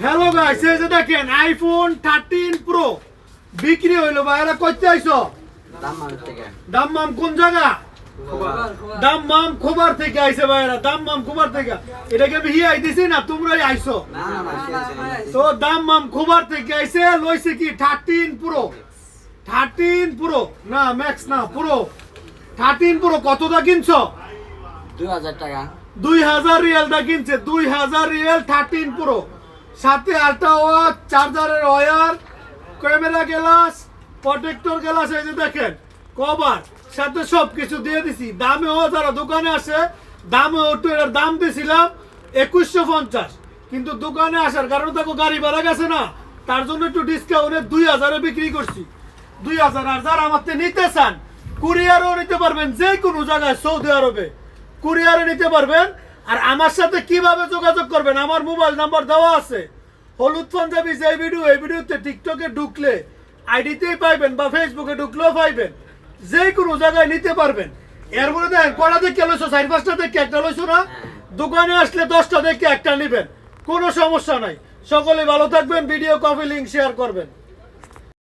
Hello guys, এই যে দেখেন আইফোন 13 প্রো বিক্রি হইলো ভাইরা। কইতে আইছো? দাম্মাম কোন জায়গা? দাম্মাম খোবার থেকে আইছে ভাইরা, দাম্মাম খোবার থেকে। এটাকে আমি হিয়াই দিছি না, তোমরাই আইছো। তো দাম্মাম খোবার থেকে আইছে, লইছে কি 13 প্রো। 13 প্রো না, ম্যাক্স না, প্রো 13 প্রো। কতটা কিনছো? 2000 টাকা। 2000 রিয়ালটা কিনছে, 2000 রিয়াল 13 প্রো। সাথে আল্ট্রা ওয়াচ, চার্জারের wire, camera glass, protector glass, এই যে দেখেন কভার, সাথে সব কিছু দিয়ে দিছি। দামেও যারা দোকানে আসে, দামেও একটু এর দাম দিছিলাম 2150, কিন্তু দোকানে আসার কারণে দেখো গাড়ি ভাড়া গেছে না, তার জন্য একটু ডিসকাউন্টে 2000-এ বিক্রি করছি। 2000। আর যারা আমার থেকে নিতে চান, কুরিয়ারও নিতে পারবেন, যে কোনো জায়গায় সৌদি আরবে কুরিয়ারে নিতে পারবেন। আর আমার সাথে কিভাবে যোগাযোগ করবেন, আমার মোবাইল নাম্বার দেওয়া আছে। হলুদ পাঞ্জাবি যে ভিডিও, এই ভিডিওতে টিকটকে ঢুকলে আইডিতেই পাইবেন, বা ফেসবুকে ঢুকলেও পাইবেন, যে কোনো জায়গায় নিতে পারবেন। এর মধ্যে দেখেন কটা দেখে লইছো, 4-5টা দেখে একটা লইছো না, দোকানে আসলে 10টা দেখে একটা নেবেন, কোনো সমস্যা নাই। সকলে ভালো থাকবেন, ভিডিও কপি লিঙ্ক শেয়ার করবেন।